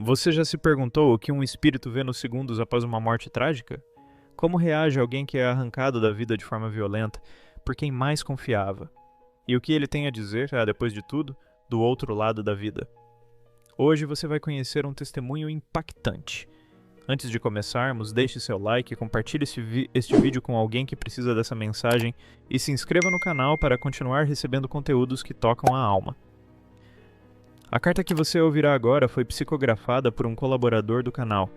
Você já se perguntou o que um espírito vê nos segundos após uma morte trágica? Como reage alguém que é arrancado da vida de forma violenta por quem mais confiava? E o que ele tem a dizer, depois de tudo, do outro lado da vida? Hoje você vai conhecer um testemunho impactante. Antes de começarmos, deixe seu like, compartilhe este vídeo com alguém que precisa dessa mensagem e se inscreva no canal para continuar recebendo conteúdos que tocam a alma. A carta que você ouvirá agora foi psicografada por um colaborador do canal,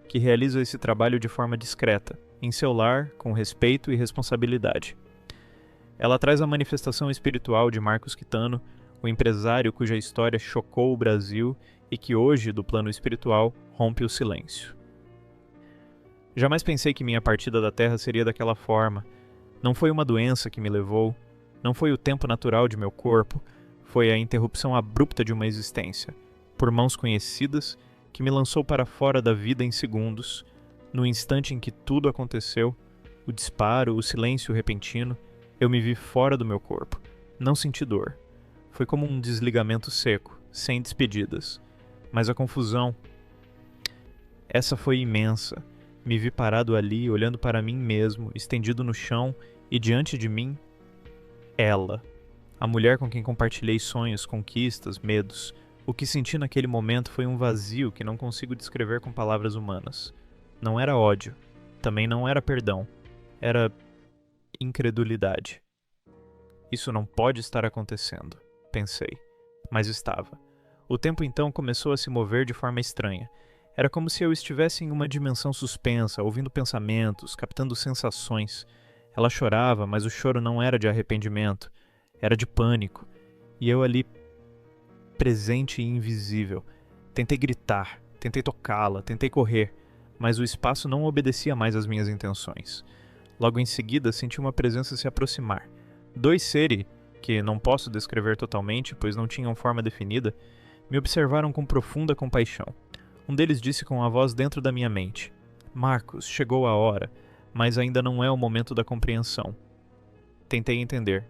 que realiza esse trabalho de forma discreta, em seu lar, com respeito e responsabilidade. Ela traz a manifestação espiritual de Marcos Quitano, o empresário cuja história chocou o Brasil e que hoje, do plano espiritual, rompe o silêncio. Jamais pensei que minha partida da Terra seria daquela forma. Não foi uma doença que me levou, não foi o tempo natural de meu corpo, foi a interrupção abrupta de uma existência, por mãos conhecidas, que me lançou para fora da vida em segundos, no instante em que tudo aconteceu, o disparo, o silêncio repentino, eu me vi fora do meu corpo. Não senti dor. Foi como um desligamento seco, sem despedidas. Mas a confusão, essa foi imensa. Me vi parado ali, olhando para mim mesmo, estendido no chão, e diante de mim, ela. A mulher com quem compartilhei sonhos, conquistas, medos. O que senti naquele momento foi um vazio que não consigo descrever com palavras humanas. Não era ódio. Também não era perdão. Era incredulidade. Isso não pode estar acontecendo, pensei. Mas estava. O tempo então começou a se mover de forma estranha. Era como se eu estivesse em uma dimensão suspensa, ouvindo pensamentos, captando sensações. Ela chorava, mas o choro não era de arrependimento. Era de pânico, e eu ali, presente e invisível. Tentei gritar, tentei tocá-la, tentei correr, mas o espaço não obedecia mais às minhas intenções. Logo em seguida, senti uma presença se aproximar. Dois seres, que não posso descrever totalmente, pois não tinham forma definida, me observaram com profunda compaixão. Um deles disse com a voz dentro da minha mente: "Marcos, chegou a hora, mas ainda não é o momento da compreensão." Tentei entender.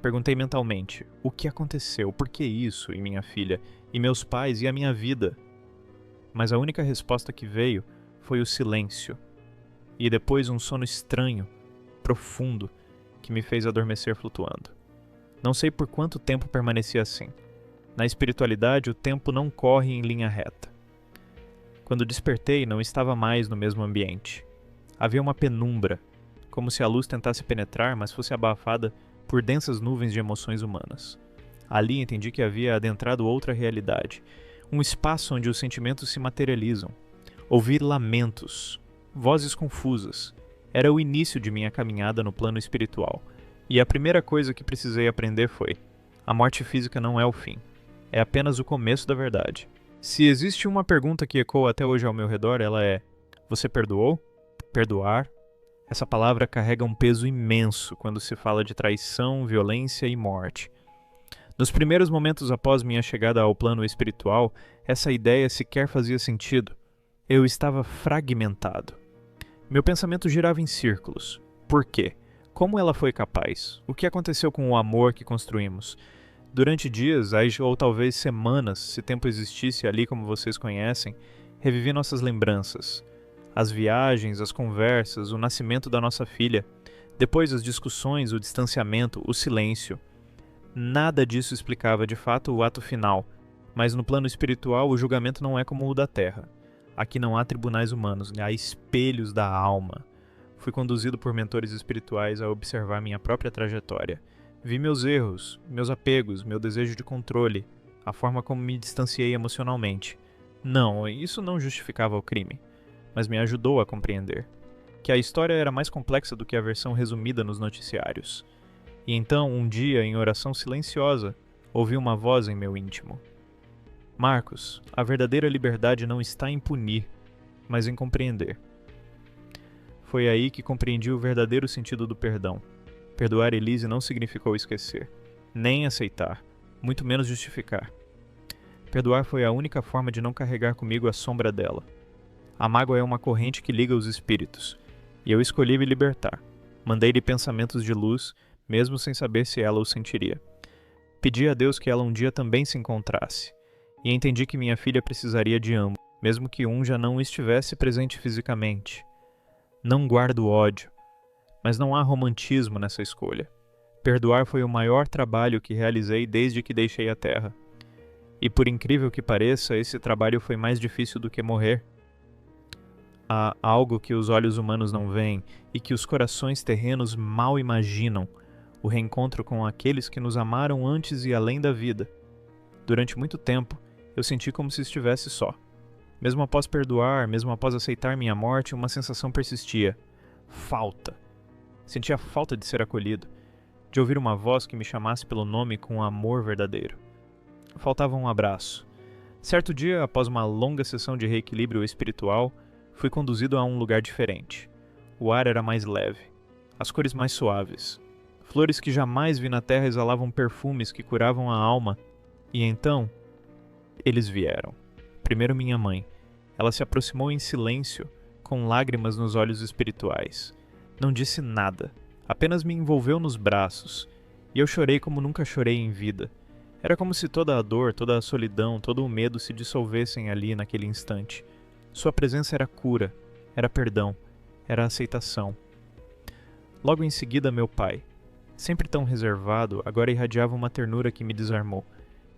Perguntei mentalmente, o que aconteceu, por que isso, e minha filha, e meus pais, e a minha vida? Mas a única resposta que veio foi o silêncio, e depois um sono estranho, profundo, que me fez adormecer flutuando. Não sei por quanto tempo permaneci assim. Na espiritualidade, o tempo não corre em linha reta. Quando despertei, não estava mais no mesmo ambiente. Havia uma penumbra, como se a luz tentasse penetrar, mas fosse abafada por densas nuvens de emoções humanas. Ali entendi que havia adentrado outra realidade, um espaço onde os sentimentos se materializam. Ouvi lamentos, vozes confusas. Era o início de minha caminhada no plano espiritual, e a primeira coisa que precisei aprender foi: a morte física não é o fim, é apenas o começo da verdade. Se existe uma pergunta que ecoa até hoje ao meu redor, ela é: você perdoou? Perdoar? Essa palavra carrega um peso imenso quando se fala de traição, violência e morte. Nos primeiros momentos após minha chegada ao plano espiritual, essa ideia sequer fazia sentido. Eu estava fragmentado. Meu pensamento girava em círculos. Por quê? Como ela foi capaz? O que aconteceu com o amor que construímos? Durante dias, ou talvez semanas, se tempo existisse ali como vocês conhecem, revivi nossas lembranças. As viagens, as conversas, o nascimento da nossa filha, depois as discussões, o distanciamento, o silêncio. Nada disso explicava de fato o ato final, mas no plano espiritual o julgamento não é como o da Terra. Aqui não há tribunais humanos, há espelhos da alma. Fui conduzido por mentores espirituais a observar minha própria trajetória. Vi meus erros, meus apegos, meu desejo de controle, a forma como me distanciei emocionalmente. Não, isso não justificava o crime, mas me ajudou a compreender que a história era mais complexa do que a versão resumida nos noticiários. E então, um dia, em oração silenciosa, ouvi uma voz em meu íntimo: Marcos, a verdadeira liberdade não está em punir, mas em compreender. Foi aí que compreendi o verdadeiro sentido do perdão. Perdoar Elise não significou esquecer, nem aceitar, muito menos justificar. Perdoar foi a única forma de não carregar comigo a sombra dela. A mágoa é uma corrente que liga os espíritos, e eu escolhi me libertar. Mandei-lhe pensamentos de luz, mesmo sem saber se ela o sentiria. Pedi a Deus que ela um dia também se encontrasse, e entendi que minha filha precisaria de ambos. mesmo que um já não estivesse presente fisicamente. Não guardo ódio, mas não há romantismo nessa escolha. Perdoar foi o maior trabalho que realizei desde que deixei a Terra. E por incrível que pareça, esse trabalho foi mais difícil do que morrer. Há algo que os olhos humanos não veem e que os corações terrenos mal imaginam: o reencontro com aqueles que nos amaram antes e além da vida. Durante muito tempo, eu senti como se estivesse só. Mesmo após perdoar, mesmo após aceitar minha morte, uma sensação persistia: falta. Sentia falta de ser acolhido, de ouvir uma voz que me chamasse pelo nome com amor verdadeiro. Faltava um abraço. Certo dia, após uma longa sessão de reequilíbrio espiritual, fui conduzido a um lugar diferente. O ar era mais leve, as cores mais suaves. Flores que jamais vi na terra exalavam perfumes que curavam a alma. E então, eles vieram. Primeiro minha mãe. Ela se aproximou em silêncio, com lágrimas nos olhos espirituais. Não disse nada, apenas me envolveu nos braços. E eu chorei como nunca chorei em vida. Era como se toda a dor, toda a solidão, todo o medo se dissolvessem ali naquele instante. Sua presença era cura, era perdão, era aceitação. Logo em seguida, meu pai. Sempre tão reservado, agora irradiava uma ternura que me desarmou.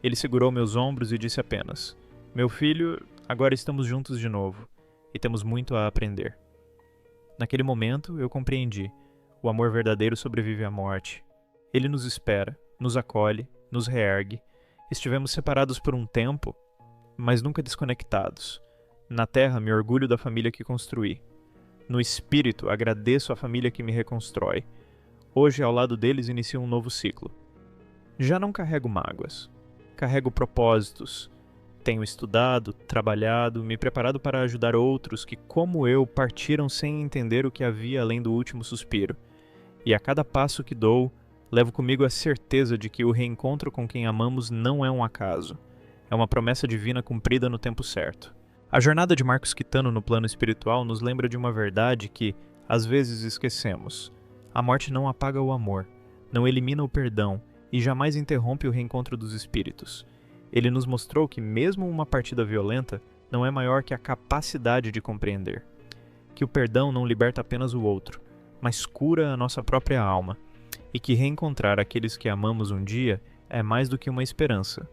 Ele segurou meus ombros e disse apenas: "Meu filho, agora estamos juntos de novo, e temos muito a aprender." Naquele momento, eu compreendi. O amor verdadeiro sobrevive à morte. Ele nos espera, nos acolhe, nos reergue. Estivemos separados por um tempo, mas nunca desconectados. Na terra, me orgulho da família que construí. No espírito, agradeço a família que me reconstrói. Hoje, ao lado deles, inicio um novo ciclo. Já não carrego mágoas. Carrego propósitos. Tenho estudado, trabalhado, me preparado para ajudar outros que, como eu, partiram sem entender o que havia além do último suspiro. E a cada passo que dou, levo comigo a certeza de que o reencontro com quem amamos não é um acaso. É uma promessa divina cumprida no tempo certo. A jornada de Marcos Quitano no plano espiritual nos lembra de uma verdade que, às vezes, esquecemos. A morte não apaga o amor, não elimina o perdão e jamais interrompe o reencontro dos espíritos. Ele nos mostrou que mesmo uma partida violenta não é maior que a capacidade de compreender. Que o perdão não liberta apenas o outro, mas cura a nossa própria alma. E que reencontrar aqueles que amamos um dia é mais do que uma esperança.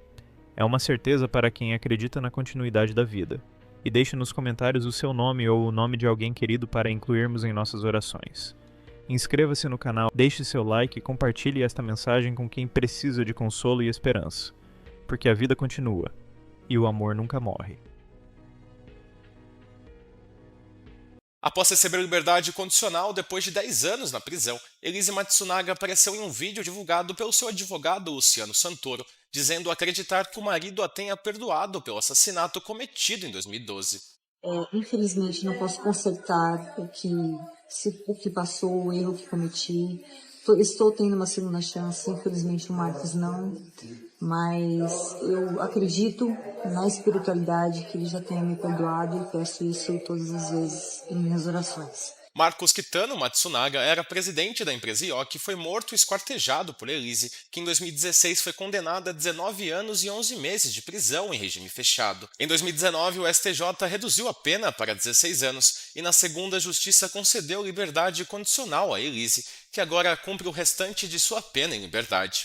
É uma certeza para quem acredita na continuidade da vida. E deixe nos comentários o seu nome ou o nome de alguém querido para incluirmos em nossas orações. Inscreva-se no canal, deixe seu like e compartilhe esta mensagem com quem precisa de consolo e esperança. Porque a vida continua, e o amor nunca morre. Após receber liberdade condicional depois de 10 anos na prisão, Elise Matsunaga apareceu em um vídeo divulgado pelo seu advogado Luciano Santoro, dizendo acreditar que o marido a tenha perdoado pelo assassinato cometido em 2012. Infelizmente não posso consertar o que passou, o erro que cometi. Estou tendo uma segunda chance, infelizmente o Marcos não, mas eu acredito na espiritualidade, que ele já tenha me perdoado e peço isso todas as vezes em minhas orações. Marcos Quitano Matsunaga era presidente da empresa IOC e foi morto e esquartejado por Elise, que em 2016 foi condenada a 19 anos e 11 meses de prisão em regime fechado. Em 2019, o STJ reduziu a pena para 16 anos e na segunda a Justiça concedeu liberdade condicional a Elise, que agora cumpre o restante de sua pena em liberdade.